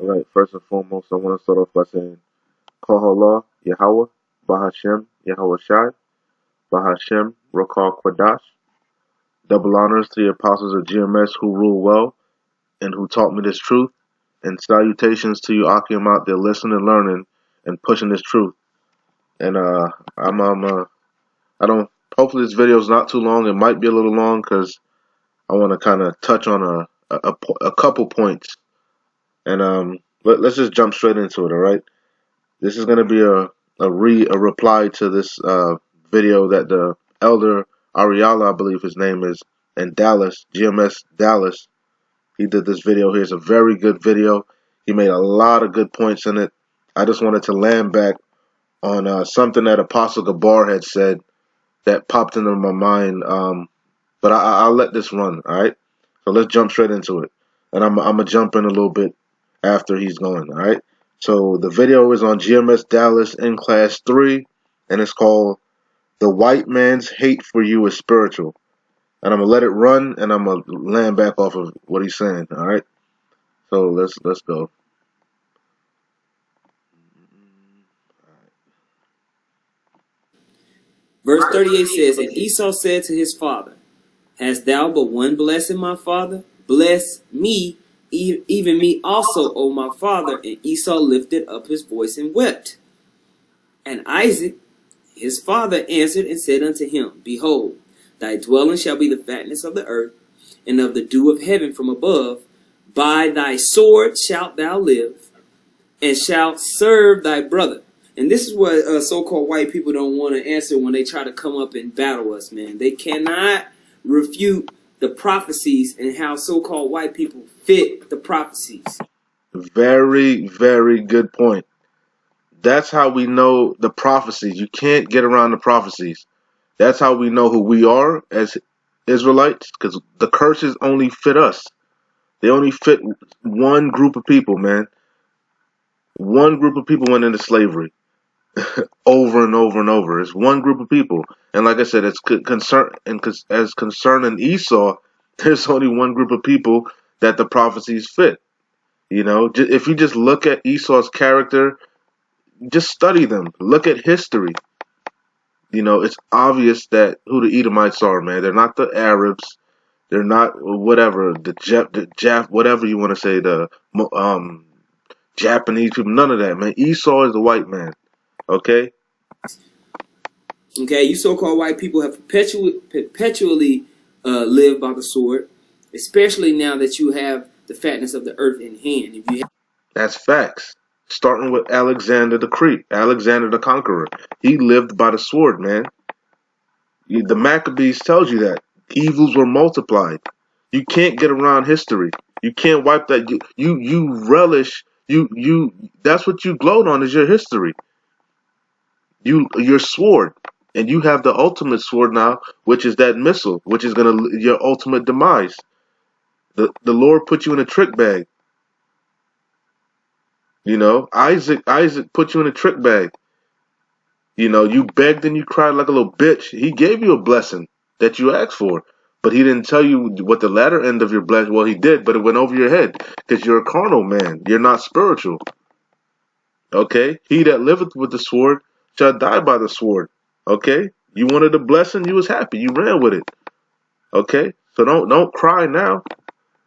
All right, first and foremost, I want to start off by saying, Kohala, Yahweh, Bahashem, Yahweh Shai, Bahashem, Rakal Kwadash. Double honors to the apostles of GMS who rule well and who taught me this truth. And salutations to you, Akim, out there listening and learning and pushing this truth. And I don't. Hopefully, this video is not too long. It might be a little long because I want to kind of touch on a couple points. And let's just jump straight into it. All right. This is going to be a reply to this video that the elder Ariala, I believe his name is, in Dallas, GMS Dallas. He did this video here. It's a very good video. He made a lot of good points in it. I just wanted to land back on something that Apostle Gabar had said that popped into my mind. But I'll let this run, all right? So let's jump straight into it. And I'm going to jump in a little bit after he's gone, all right? So the video is on GMSDallasInClass3, and it's called The White Man's Hate for You is Spiritual. And I'm going to let it run, and I'm going to land back off of what he's saying, all right? So let's go. Verse 38 says, And Esau said to his father, Hast thou but one blessing, my father? Bless me, even me also, O my father. And Esau lifted up his voice and wept. And Isaac, his father, answered and said unto him, Behold, thy dwelling shall be the fatness of the earth, and of the dew of heaven from above. By thy sword shalt thou live, and shalt serve thy brother. And this is what so-called white people don't want to answer when they try to come up and battle us, man. They cannot refute the prophecies and how so-called white people fit the prophecies. Very, very good point. That's how we know the prophecies. You can't get around the prophecies. That's how we know who we are as Israelites, because the curses only fit us. They only fit one group of people, man. One group of people went into slavery over and over and over. It's one group of people. And like I said, as concerning Esau, there's only one group of people that the prophecies fit. You know, if you just look at Esau's character, just study them. Look at history. You know, it's obvious that who the Edomites are, man. They're not the Arabs. They're not whatever the Jap, whatever you want to say, the Japanese people. None of that, man. Esau is the white man. Okay. Okay, you so-called white people have perpetually lived by the sword, especially now that you have the fatness of the earth in hand. If you That's facts. Starting with Alexander the Conqueror. He lived by the sword, man. The Maccabees tells you that. Evils were multiplied. You can't get around history. You can't wipe that. You relish, that's what you gloat on is your history. Your sword. And you have the ultimate sword now, which is that missile, which is your ultimate demise. The Lord put you in a trick bag. You know, Isaac put you in a trick bag. You know, you begged and you cried like a little bitch. He gave you a blessing that you asked for, but he didn't tell you what the latter end of your blessing. Well, he did, but it went over your head because you're a carnal man. You're not spiritual. Okay? He that liveth with the sword shall die by the sword. Okay? You wanted a blessing, you was happy. You ran with it. Okay? So don't cry now.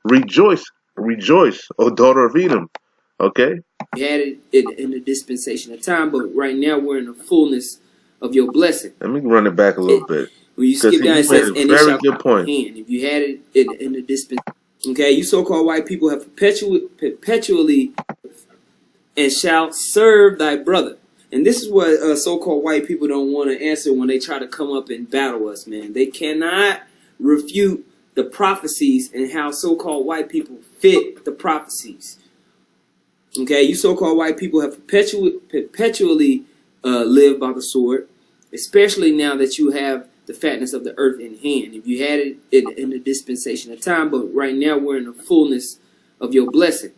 Rejoice, O daughter of Edom. Okay? had it in the dispensation of time, but right now we're in the fullness of your blessing. Let me run it back a little bit. When you skip down, it says, and it shall come to hand. If you had it in the dispensation. Okay, you so-called white people have perpetually and shall serve thy brother. And this is what so-called white people don't want to answer when they try to come up and battle us, man. They cannot refute the prophecies and how so-called white people fit the prophecies. Okay, you so-called white people have perpetually lived by the sword, especially now that you have the fatness of the earth in hand. If you had it in the dispensation of time, but right now we're in the fullness of your blessing.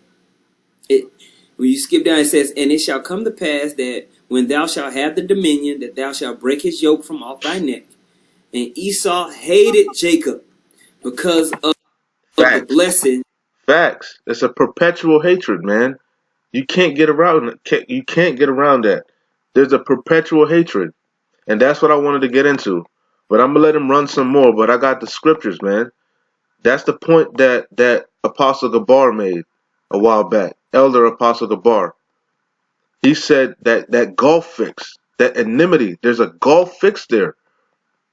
When you skip down, it says, And it shall come to pass that when thou shalt have the dominion, that thou shalt break his yoke from off thy neck. And Esau hated Jacob because of the blessing. Facts. It's a perpetual hatred, man. You can't get around it. You can't get around that. There's a perpetual hatred, and that's what I wanted to get into. But I'm gonna let him run some more. But I got the scriptures, man. That's the point that Apostle Gabar made a while back. Elder Apostle Gabar. He said that gulf fix, that enmity. There's a gulf fix there.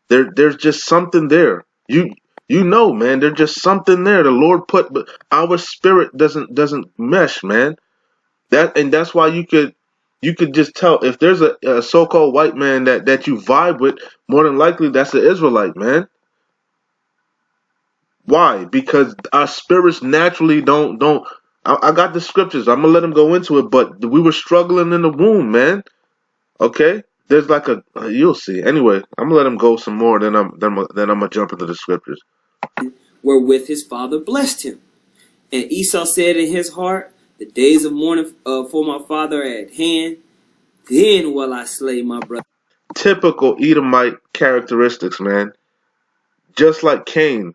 There's just something there. You know, man. There's just something there. The Lord put, but our spirit doesn't mesh, man. That's why you could just tell if there's a so-called white man that you vibe with. More than likely, that's an Israelite, man. Why? Because our spirits naturally don't. I got the scriptures. I'm gonna let him go into it, but we were struggling in the womb, man. Okay, there's like a you'll see. Anyway, I'm gonna let him go some more. Then I'm gonna jump into the scriptures. wherewith his father blessed him. And Esau said in his heart, the days of mourning for my father are at hand. Then will I slay my brother. Typical Edomite characteristics, man. Just like Cain,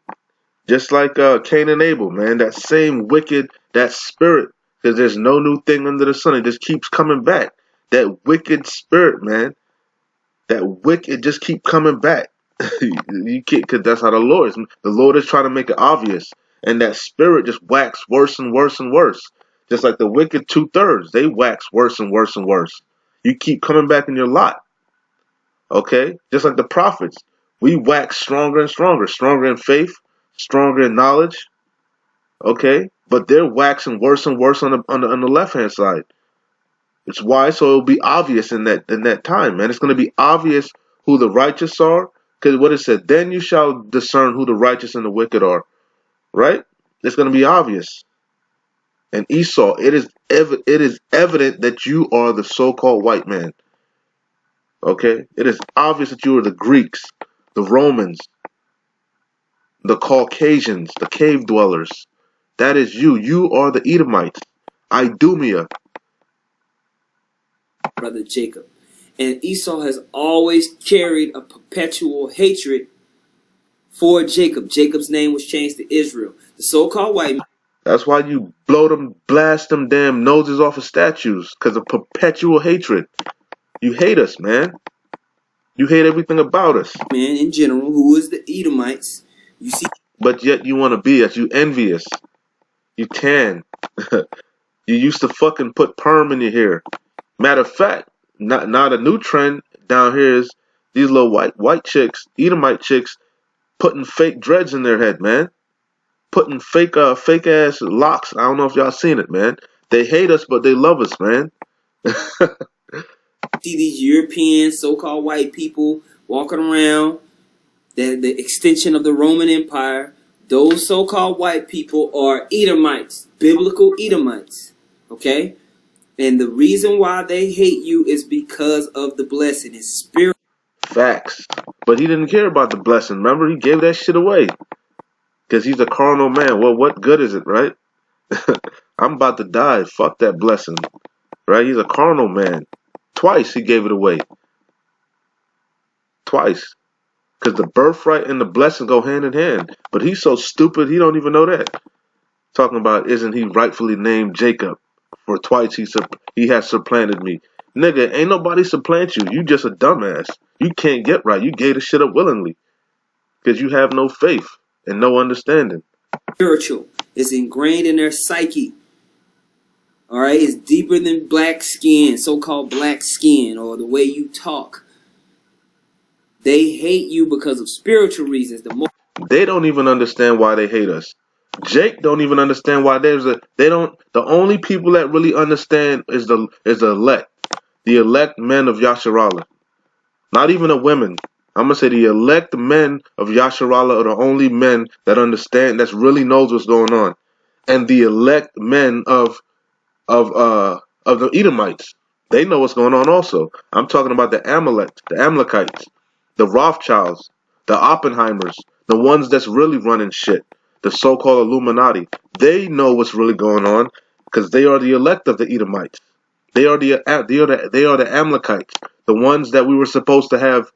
just like Cain and Abel, man. That same wicked, that spirit. Because there's no new thing under the sun. It just keeps coming back. That wicked spirit, man. That wicked just keep coming back. You can't, because that's how the Lord is. The Lord is trying to make it obvious, and that spirit just wax worse and worse and worse. Just like the wicked 2/3, they wax worse and worse and worse. You keep coming back in your lot. Okay, just like the prophets, we wax stronger and stronger, stronger in faith, stronger in knowledge. Okay, but they're waxing worse and worse on the left hand side. It's why, so it'll be obvious in that time, man. It's going to be obvious who the righteous are, because what it said, then you shall discern who the righteous and the wicked are, right? It's going to be obvious. And Esau, it is evident that you are the so-called white man. Okay, it is obvious that you are the Greeks, the Romans, the Caucasians, the cave dwellers. That is you. You are the Edomites. Idumea. Brother Jacob. And Esau has always carried a perpetual hatred for Jacob. Jacob's name was changed to Israel. The so-called white man. That's why you blast them damn noses off of statues, because of perpetual hatred. You hate us, man. You hate everything about us. Man in general, who is the Edomites, you see. But yet you want to be us. You envious. You tan. You used to fucking put perm in your hair. Matter of fact, now the new trend down here is these little white chicks, Edomite chicks, putting fake dreads in their head, man. Putting fake ass locks. I don't know if y'all seen it, man. They hate us, but they love us, man. See these European so-called white people walking around, the extension of the Roman Empire. Those so-called white people are Edomites, biblical Edomites. Okay? And the reason why they hate you is because of the blessing. His spirit. Facts. But he didn't care about the blessing. Remember, he gave that shit away. Because he's a carnal man. Well, what good is it, right? I'm about to die. Fuck that blessing. Right? He's a carnal man. Twice he gave it away. Twice. Because the birthright and the blessing go hand in hand. But he's so stupid, he don't even know that. Talking about, isn't he rightfully named Jacob? For twice he has supplanted me. Nigga, ain't nobody supplant you. You just a dumbass. You can't get right. You gave the shit up willingly. Because you have no faith and no understanding. Spiritual is ingrained in their psyche. All right, it's deeper than black skin, so-called black skin, or the way you talk. They hate you because of spiritual reasons. They don't even understand why they hate us. Jake don't even understand why the only people that really understand is the elect men of Yasharallah. Not even the women. I'm gonna say the elect men of Yasharallah are the only men that understand, that really knows what's going on. And the elect men of the Edomites, they know what's going on also. I'm talking about the Amalekites, the Rothschilds, the Oppenheimers, the ones that's really running shit, the so-called Illuminati. They know what's really going on because they are the elect of the Edomites. They are the Amalekites, the ones that we were supposed to have.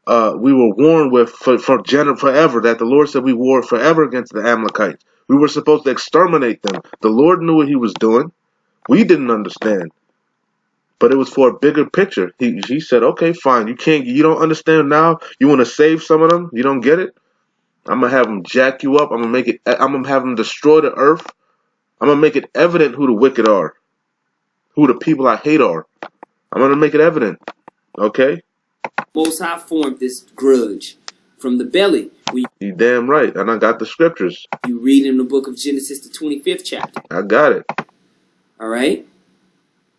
We were warned with forever, that the Lord said we war forever against the Amalekites. We were supposed to exterminate them. The Lord knew what he was doing. We didn't understand. But it was for a bigger picture. He said, okay, fine. You don't understand now? You want to save some of them? You don't get it? I'm going to have them jack you up. I'm going to have them destroy the earth. I'm going to make it evident who the wicked are, who the people I hate are. I'm going to make it evident. Okay? Most High formed this grudge from the belly. You damn right. And I got the scriptures. You read in the book of Genesis, the 25th chapter. I got it. All right?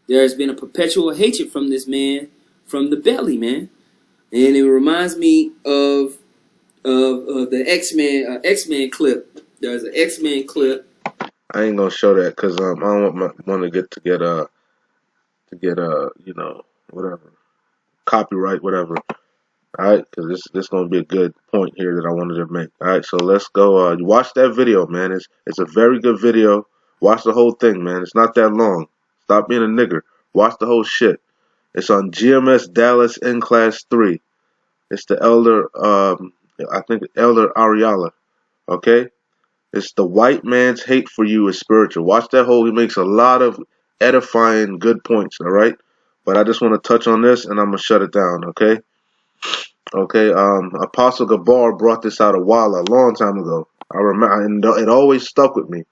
There has been a perpetual hatred from this man, from the belly, man. And it reminds me of the X-Men clip. There's an X-Men clip. I ain't gonna show that because I don't want to get whatever copyright whatever. All right, because this gonna be a good point here that I wanted to make. All right, so let's go. Watch that video, man. It's a very good video. Watch the whole thing, man. It's not that long. Stop being a nigger. Watch the whole shit. It's on GMSDallasInClass3. It's the elder, I think Elder Ariala. Okay, it's the white man's hate for you is spiritual. Watch that whole. He makes a lot of edifying good points. All right, but I just want to touch on this and I'm gonna shut it down. Okay. Okay, Apostle Gabar brought this out a long time ago. I remember, and it always stuck with me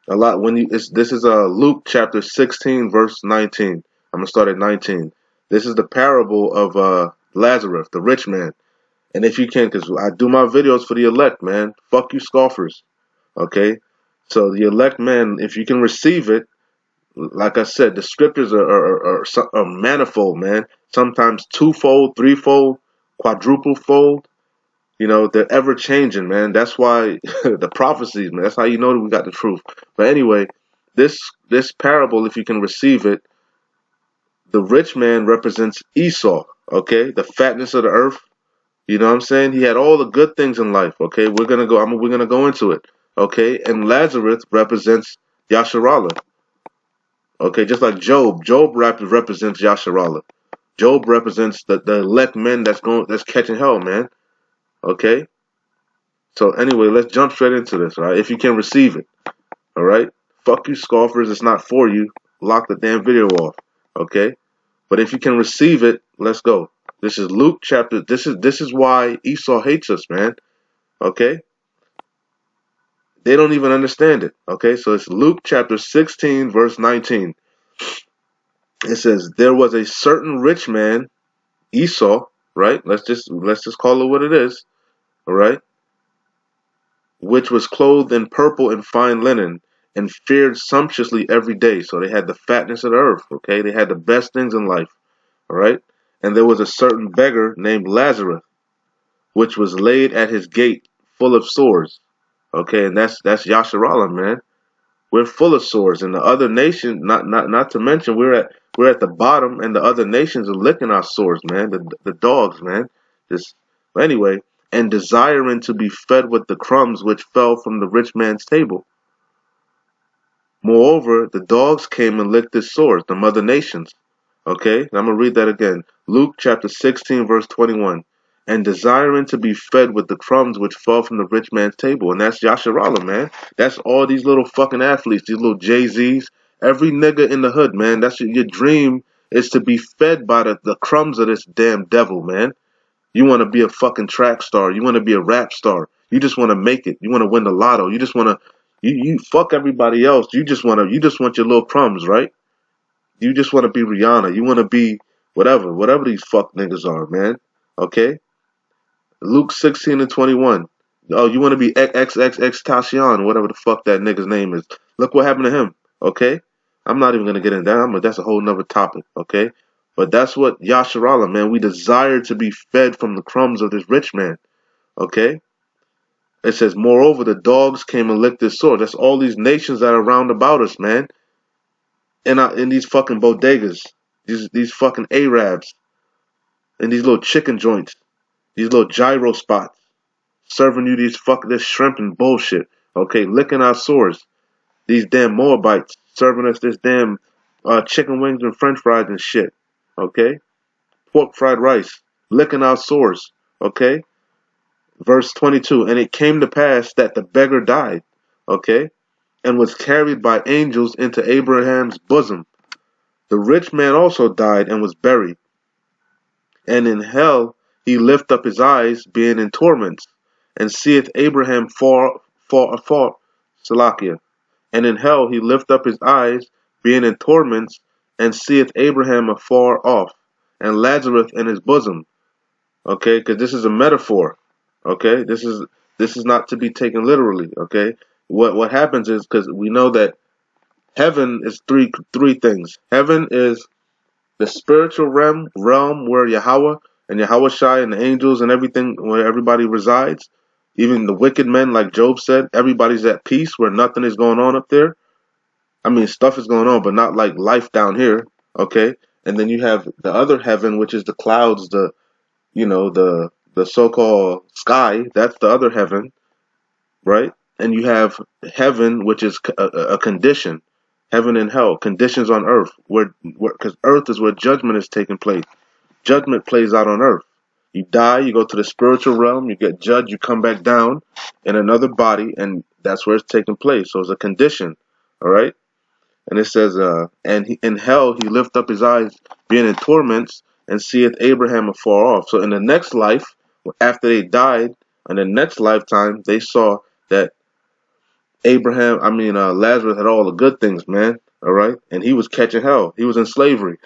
a lot. This is Luke chapter 16, verse 19. I'm gonna start at 19. This is the parable of Lazarus, the rich man. And if you can, because I do my videos for the elect, man. Fuck you, scoffers. Okay, so the elect man, if you can receive it, like I said, the scriptures are manifold, man. Sometimes twofold, threefold, quadruple fold. You know, they're ever changing, man. That's why the prophecies, man. That's how you know that we got the truth. But anyway, this parable, if you can receive it, the rich man represents Esau, okay? The fatness of the earth. You know what I'm saying? He had all the good things in life, okay? We're gonna go into it. Okay? And Lazarus represents Yasharallah. Okay, just like Job. Job represents Yasharallah. Job represents the elect men that's catching hell, man. Okay? So anyway, let's jump straight into this, all right? If you can receive it, all right? Fuck you, scoffers. It's not for you. Lock the damn video off, okay? But if you can receive it, let's go. This is Luke chapter. This is why Esau hates us, man. Okay? They don't even understand it. Okay? So it's Luke chapter 16, verse 19. It says, "There was a certain rich man, Esau, right? Let's just call it what it is, all right? Which was clothed in purple and fine linen, and fared sumptuously every day." So they had the fatness of the earth, okay? They had the best things in life, all right? "And there was a certain beggar named Lazarus, which was laid at his gate, full of sores." Okay, and that's Yasharallah, man. We're full of sores, and the other nation, not to mention, we're at the bottom, and the other nations are licking our sores, man. The dogs, man. Just anyway, and desiring to be fed with the crumbs which fell from the rich man's table. Moreover, the dogs came and licked his sores, the mother nations. Okay, I'm gonna read that again. Luke chapter 16, verse 21. And desiring to be fed with the crumbs which fell from the rich man's table. And that's Yasharallah, man. That's all these little fucking athletes, these little Jay-Z's. Every nigga in the hood, man. That's your dream is to be fed by the crumbs of this damn devil, man. You want to be a fucking track star. You want to be a rap star. You just want to make it. You want to win the lotto. You just want to, you fuck everybody else. You just want your little crumbs, right? You just want to be Rihanna. You want to be whatever these fuck niggas are, man. Okay? Luke 16 and 21. Oh, you want to be XXX Tashion, whatever the fuck that nigga's name is. Look what happened to him. Okay? I'm not even going to get into that, but that's a whole nother topic. Okay? But that's what Yasharallah, man. We desire to be fed from the crumbs of this rich man. Okay? It says, moreover, the dogs came and licked his sword. That's all these nations that are round about us, man. In these fucking bodegas. These fucking Arabs. In these little chicken joints. These little gyro spots. Serving you this shrimp and bullshit. Okay, licking our sores. These damn Moabites serving us this damn chicken wings and french fries and shit. Okay? Pork fried rice. Licking our sores. Okay? Verse 22. And it came to pass that the beggar died. Okay? and was carried by angels into Abraham's bosom. The rich man also died and was buried. And in hell he lift up his eyes, being in torments, and seeth Abraham far, Salakia. And in hell he lift up his eyes, being in torments, and seeth Abraham afar off, and Lazarus in his bosom. Okay, because this is a metaphor. Okay, this is not to be taken literally. Okay, what happens is, because we know that heaven is three things. Heaven is the spiritual realm where Yahweh and Yahweh Shai and the angels and everything, where everybody resides. Even the wicked men, like Job said, everybody's at peace where nothing is going on up there. I mean, stuff is going on, but not like life down here. Okay, and then you have the other heaven, which is the clouds, the so-called sky. That's the other heaven, right? And you have heaven, which is a condition. Heaven and hell, conditions on earth, where because earth is where judgment is taking place. Judgment plays out on earth. You die, you go to the spiritual realm, you get judged, you come back down in another body, and that's where it's taking place. So it's a condition, all right? And it says, in hell he lift up his eyes, being in torments, and seeth Abraham afar off. So in the next life, after they died, in the next lifetime, they saw that Lazarus had all the good things, man. All right, and he was catching hell. He was in slavery,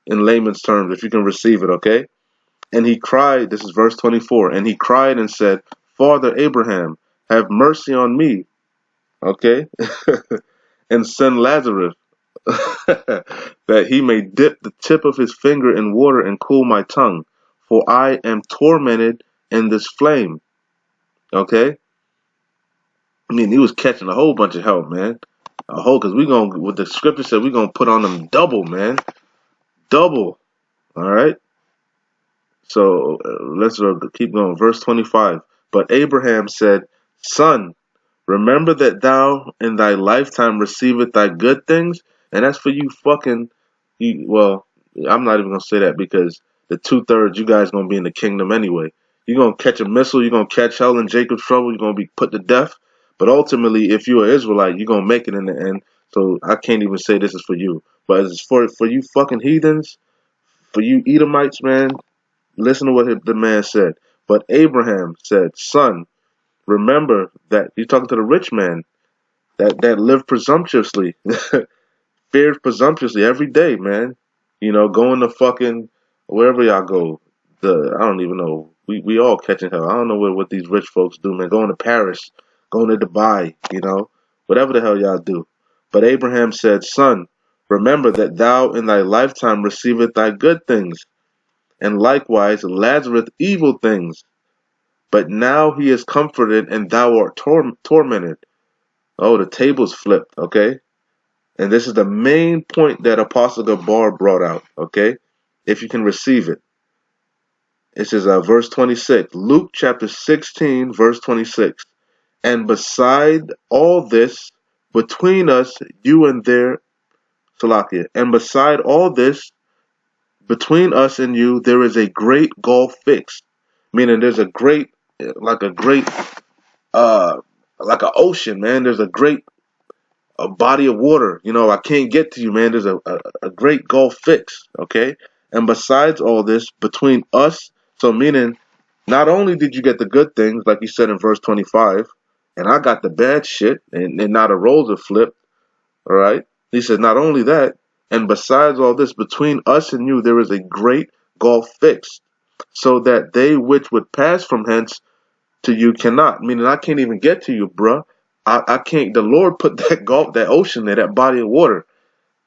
in layman's terms, if you can receive it. Okay, and he cried. This is verse 24. And he cried and said, "Father Abraham, have mercy on me." Okay, and send Lazarus that he may dip the tip of his finger in water and cool my tongue, for I am tormented in this flame. Okay, I mean, he was catching a whole bunch of hell, man. Because what the scripture said, we're gonna put on them double, man, double. All right. So let's keep going. Verse 25. But Abraham said, "Son, remember that thou in thy lifetime receiveth thy good things," and that's for you fucking. Well, I'm not even gonna say that, because the 2/3 you guys gonna be in the kingdom anyway. You're gonna catch a missile. You're gonna catch hell in Jacob's trouble. You're gonna be put to death. But ultimately, if you're an Israelite, you're gonna make it in the end. So I can't even say this is for you. But it's for you fucking heathens, for you Edomites, man. Listen to what the man said. But Abraham said, "Son, remember that," he's talking to the rich man that lived presumptuously, fared presumptuously every day, man. Going to fucking wherever y'all go. I don't even know. We all catching hell. I don't know what these rich folks do, man. Going to Paris, going to Dubai, whatever the hell y'all do. But Abraham said, "Son, remember that thou in thy lifetime receiveth thy good things, and likewise Lazarus evil things. But now he is comforted, and thou art tormented." Oh, the table's flipped, okay? And this is the main point that Apostle Gabar brought out, okay? If you can receive it. It says, verse 26, Luke chapter 16, verse 26. "And beside all this, between us, you and Salakia, and beside all this, between us and you, there is a great gulf fixed." Meaning there's like an ocean, man. There's a body of water. I can't get to you, man. There's a great gulf fixed, okay? And besides all this, between us, so meaning not only did you get the good things, like he said in verse 25, and I got the bad shit, and now the roles are flipped, all right? He says, not only that, and besides all this, between us and you, there is a great gulf fixed, so that they which would pass from hence to you cannot. Meaning I can't even get to you, bruh. I can't. The Lord put that gulf, that ocean there, that body of water,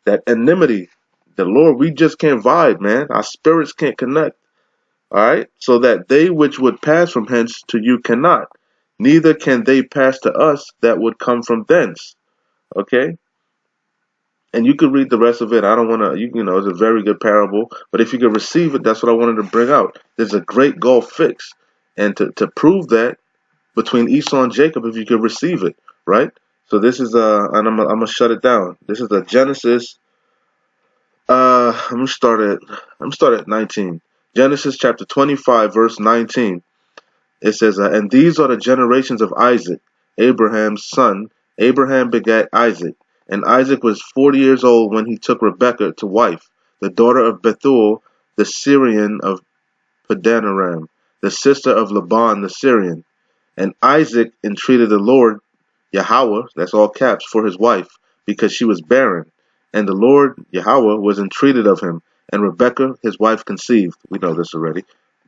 that enmity. The Lord, we just can't vibe, man. Our spirits can't connect. All right? So that they which would pass from hence to you cannot. Neither can they pass to us that would come from thence. Okay? And you could read the rest of it. I don't want to, it's a very good parable. But if you could receive it, that's what I wanted to bring out. There's a great gulf fix. And to prove that, between Esau and Jacob, if you could receive it, right? So this is and I'm gonna shut it down. This is a Genesis. I'm gonna start at 19. Genesis chapter 25, verse 19. It says, "And these are the generations of Isaac, Abraham's son, Abraham begat Isaac, and Isaac was 40 years old when he took Rebekah to wife, the daughter of Bethuel the Syrian of Padanaram, the sister of Laban the Syrian. And Isaac entreated the Lord Yahweh, that's all caps, for his wife, because she was barren. And the Lord Yahweh was entreated of him, and Rebekah his wife conceived. We know this already,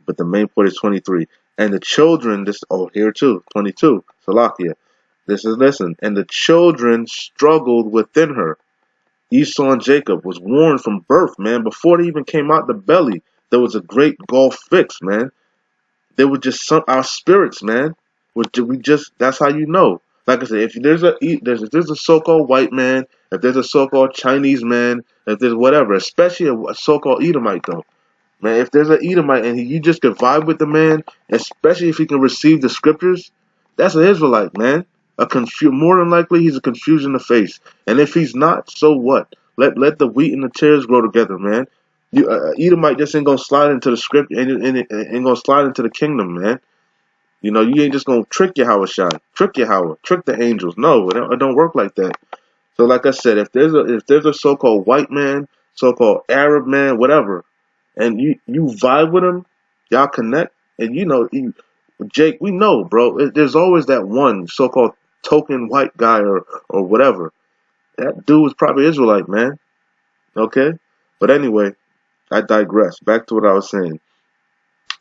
but the main point is 23. And the children, here too, 22, Salakia. This is, listen, and the children struggled within her. Esau and Jacob was warned from birth, man. Before they even came out the belly, there was a great gulf fixed, man. They were just our spirits, man. That's how you know. Like I said, if there's a so-called white man, if there's a so-called Chinese man, if there's whatever, especially a so-called Edomite though, man, if there's an Edomite and you just can vibe with the man, especially if he can receive the scriptures, that's an Israelite, man. More than likely he's a confusion of face. And if he's not, so what? Let the wheat and the tares grow together, man. Edomite just ain't gonna slide into the script ain't gonna slide into the kingdom, man. You know, you ain't just gonna trick Yahweh Shai, trick Yahweh, trick the angels. No, it don't work like that. So, like I said, if there's a so-called white man, so-called Arab man, whatever, and you vibe with him, y'all connect, and Jake, we know, bro. There's always that one so-called token white guy or whatever. That dude was probably Israelite, man. Okay, but anyway, I digress. Back to what I was saying.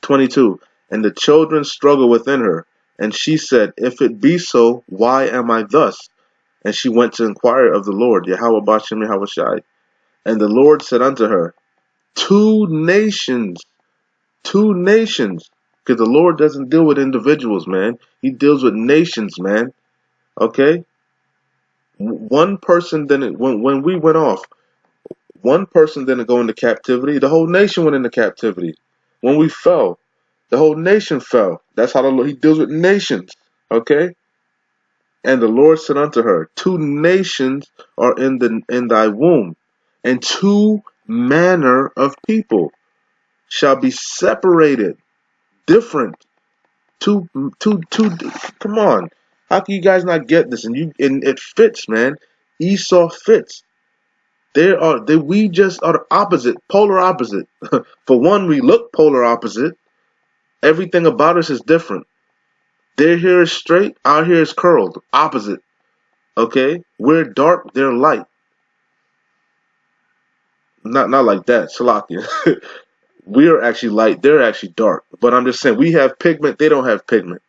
22. And the children struggled within her, and she said, If it be so, why am I thus? And she went to inquire of the Lord, Yahweh Bashem Yahweh Shai. And the Lord said unto her, two nations, because the Lord doesn't deal with individuals, man. He deals with nations, man. Okay? One person didn't, when we went off, one person didn't go into captivity. The whole nation went into captivity. When we fell, the whole nation fell. That's how the Lord, he deals with nations. Okay? And the Lord said unto her, two nations are in thy womb, and two manner of people shall be separated, different. Two. Come on, how can you guys not get this? And it fits, man. Esau fits. We just are the opposite, polar opposite. For one, we look polar opposite. Everything about us is different. Their hair is straight, our hair is curled, opposite. Okay, we're dark, they're light. Not like that, Salakia. We're actually light, they're actually dark. But I'm just saying, we have pigment, they don't have pigment.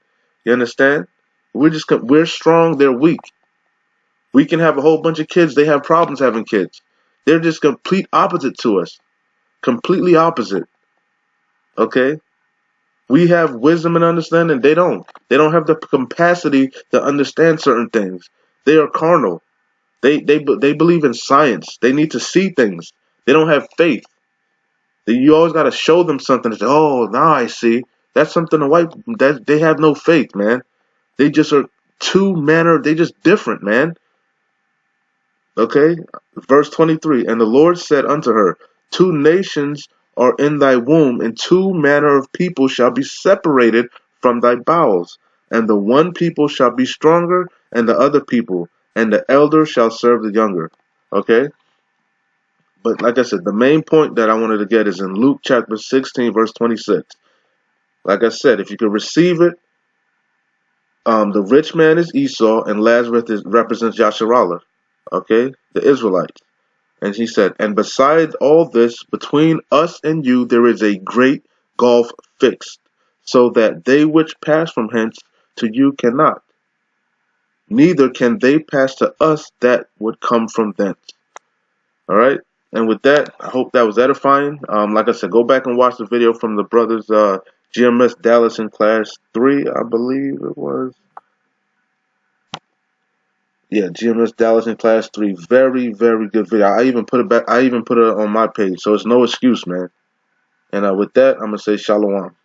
You understand? We're strong, they're weak. We can have a whole bunch of kids, they have problems having kids. They're just complete opposite to us. Completely opposite. Okay? We have wisdom and understanding, they don't. They don't have the capacity to understand certain things. They are carnal. They believe in science. They need to see things. They don't have faith. You always got to show them something. To say, oh, now I see. That's something that they have no faith, man. They just are they just different, man. Okay? Verse 23. And the Lord said unto her, two nations are in thy womb, and two manner of people shall be separated from thy bowels. And the one people shall be stronger, and the other people, and the elder shall serve the younger. Okay? But like I said, the main point that I wanted to get is in Luke chapter 16, verse 26. Like I said, if you could receive it, the rich man is Esau, and Lazarus represents Yasharallah, okay, the Israelites. And he said, and beside all this, between us and you, there is a great gulf fixed, so that they which pass from hence to you cannot, neither can they pass to us that would come from thence. All right. And with that, I hope that was edifying. Like I said, go back and watch the video from the brothers GMS Dallas in class 3, I believe it was. Yeah, GMS Dallas in class 3. Very, very good video. I even put it on my page, so it's no excuse, man. And with that, I'm gonna say shalom.